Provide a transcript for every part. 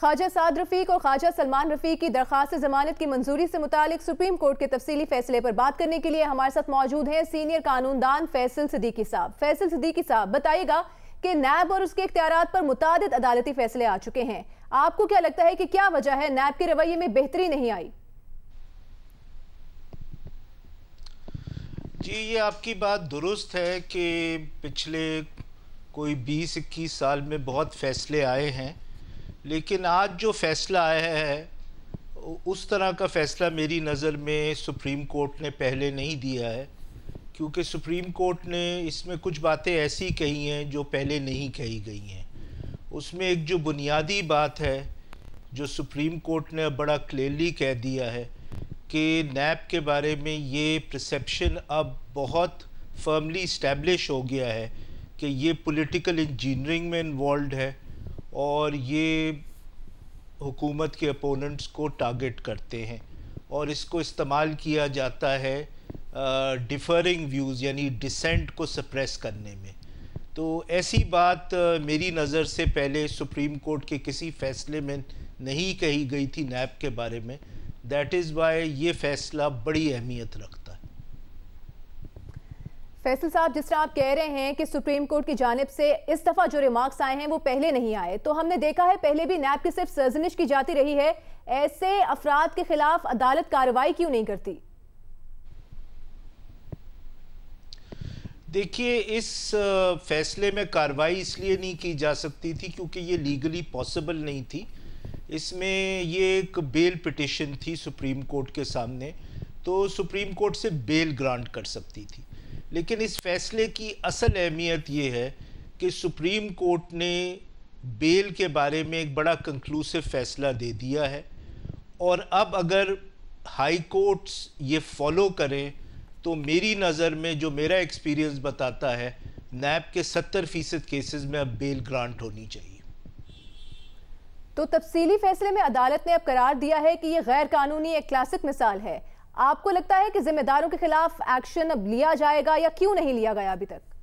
خواجہ سعد رفیق اور خواجہ سلمان رفیق کی درخواست ضمانت کی منظوری سے متعلق سپریم کورٹ کے تفصیلی فیصلے پر بات کرنے کے لیے ہمارے ساتھ موجود ہیں سینئر قانون دان فیصل صدیقی صاحب۔ فیصل صدیقی صاحب، بتائیے گا کہ نیب اور اس کے اختیارات پر متعدد عدالتی فیصلے آ چکے ہیں، آپ کو کیا لگتا ہے کہ کیا وجہ ہے نیب کے رویے میں بہتری نہیں آئی؟ جی، یہ آپ کی بات درست ہے کہ پچھلے کوئی 20-21 سال میں بہت فیصلے آئے ہیں، لیکن آج جو فیصلہ آیا ہے اس طرح کا فیصلہ میری نظر میں سپریم کورٹ نے پہلے نہیں دیا ہے، کیونکہ سپریم کورٹ نے اس میں کچھ باتیں ایسی کہی ہیں جو پہلے نہیں کہی گئی ہیں۔ اس میں ایک جو بنیادی بات ہے جو سپریم کورٹ نے بڑا کلیئرلی کہہ دیا ہے کہ نیب کے بارے میں یہ پرسیپشن اب بہت فرملی اسٹیبلش ہو گیا ہے کہ یہ پولیٹیکل انجینئرنگ میں انوالوڈ ہے اور یہ حکومت کے اپوننٹس کو ٹارگٹ کرتے ہیں اور اس کو استعمال کیا جاتا ہے ڈیفرنگ ویوز یعنی ڈسینٹ کو سپریس کرنے میں۔ تو ایسی بات میری نظر سے پہلے سپریم کورٹ کے کسی فیصلے میں نہیں کہی گئی تھی نیب کے بارے میں۔ دیٹ از وائی یہ فیصلہ بڑی اہمیت رکھتا ہے۔ فیصل صاحب، جس طرح آپ کہہ رہے ہیں کہ سپریم کورٹ کی جانب سے اس دفعہ جو ریمارکس آئے ہیں وہ پہلے نہیں آئے، تو ہم نے دیکھا ہے پہلے بھی نیب کی صرف سرزنش کی جاتی رہی ہے، ایسے افراد کے خلاف عدالت کارروائی کیوں نہیں کرتی؟ دیکھیے، اس فیصلے میں کارروائی اس لیے نہیں کی جا سکتی تھی کیونکہ یہ لیگلی پاسبل نہیں تھی۔ اس میں یہ ایک بیل پٹیشن تھی سپریم کورٹ کے سامنے، تو سپریم کورٹ سے بیل گرانٹ کر سکتی تھی۔ لیکن اس فیصلے کی اصل اہمیت یہ ہے کہ سپریم کورٹ نے بیل کے بارے میں ایک بڑا کنکلوسیو فیصلہ دے دیا ہے، اور اب اگر ہائی کورٹس یہ فالو کریں تو میری نظر میں جو میرا ایکسپیرینس بتاتا ہے نیب کے 70% کیسز میں اب بیل گرانٹ ہونی چاہیے۔ تو تفصیلی فیصلے میں عدالت نے اب قرار دیا ہے کہ یہ غیر قانونی ایک کلاسک مثال ہے، آپ کو لگتا ہے کہ ذمہ داروں کے خلاف ایکشن اب لیا جائے گا یا کیوں نہیں لیا گیا ابھی تک؟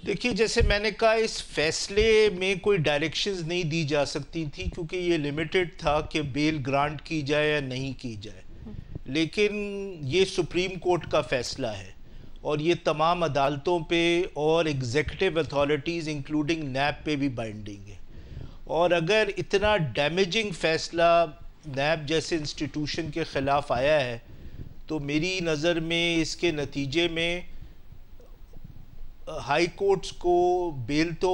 دیکھیے، جیسے میں نے کہا، اس فیصلے میں کوئی ڈائریکشنز نہیں دی جا سکتی تھی کیونکہ یہ لیمیٹڈ تھا کہ بیل گرانٹ کی جائے یا نہیں کی جائے، لیکن یہ سپریم کورٹ کا فیصلہ ہے اور یہ تمام عدالتوں پہ اور ایگزیکٹو اتھارٹیز انکلوڈنگ نیب پہ بھی بائنڈنگ ہے، اور اگر اتنا ڈیمیجنگ فیصلہ نیب جیسے انسٹیٹیوشن کے خلاف آیا ہے تو میری نظر میں اس کے نتیجے میں ہائی کورٹس کو بیل تو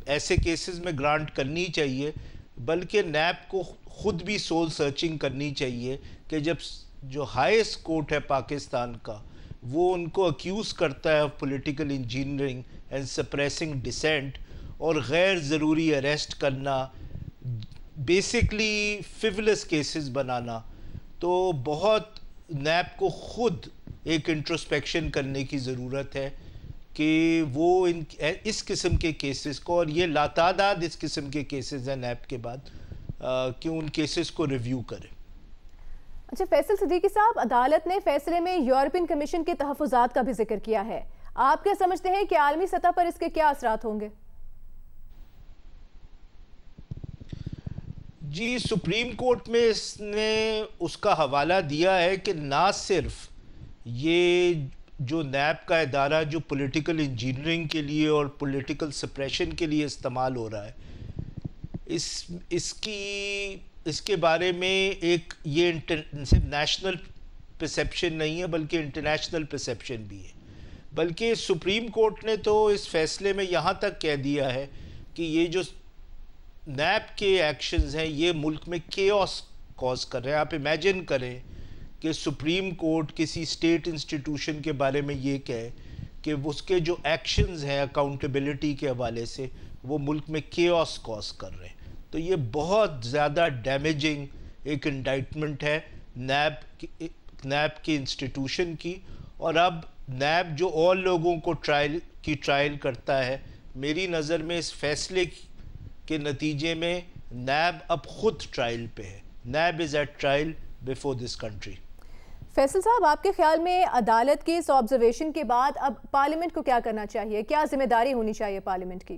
ایسے کیسز میں گرانٹ کرنی چاہیے، بلکہ نیب کو خود بھی سول سرچنگ کرنی چاہیے کہ جب جو ہائیسٹ کورٹ ہے پاکستان کا وہ ان کو اکیوز کرتا ہے political engineering and suppressing dissent اور غیر ضروری اریسٹ کرنا، بیسکلی فیولس کیسز بنانا، تو بہت نیب کو خود ایک انٹروسپیکشن کرنے کی ضرورت ہے کہ وہ اس قسم کے کیسز کو، اور یہ لاتعداد اس قسم کے کیسز ہیں نیب کے بعد، کہ ان کیسز کو ریویو کریں۔ اچھا فیصل صدیقی صاحب، عدالت نے فیصلے میں یورپین کمیشن کے تحفظات کا بھی ذکر کیا ہے، آپ کیا سمجھتے ہیں کہ عالمی سطح پر اس کے کیا اثرات ہوں گے؟ جی، سپریم کورٹ میں اس نے اس کا حوالہ دیا ہے کہ نہ صرف یہ جو نیب کا ادارہ جو پولیٹیکل انجینئرنگ کے لیے اور پولیٹیکل سپریشن کے لیے استعمال ہو رہا ہے، اس کے بارے میں ایک یہ صرف نیشنل پرسیپشن نہیں ہے بلکہ انٹرنیشنل پرسیپشن بھی ہے، بلکہ سپریم کورٹ نے تو اس فیصلے میں یہاں تک کہہ دیا ہے کہ یہ جو نیب کے ایکشنز ہیں یہ ملک میں کیوس کاز کر رہے ہیں۔ آپ امیجن کریں کہ سپریم کورٹ کسی اسٹیٹ انسٹیٹیوشن کے بارے میں یہ کہے کہ اس کے جو ایکشنز ہیں اکاؤنٹیبلٹی کے حوالے سے وہ ملک میں کیوس کاز کر رہے ہیں، تو یہ بہت زیادہ ڈیمیجنگ ایک انڈائٹمنٹ ہے نیب کی انسٹیٹیوشن کی، اور اب نیب جو اور لوگوں کو ٹرائل کرتا ہے، میری نظر میں اس فیصلے کے نتیجے میں نیب اب خود ٹرائل پہ ہے۔ NAB is at trial before this country. Faisal صاحب، آپ کے خیال میں عدالت کی اس آبزرویشن کے بعد اب پارلیمنٹ کو کیا کرنا چاہیے؟ کیا ذمہ داری ہونی چاہیے پارلیمنٹ کی؟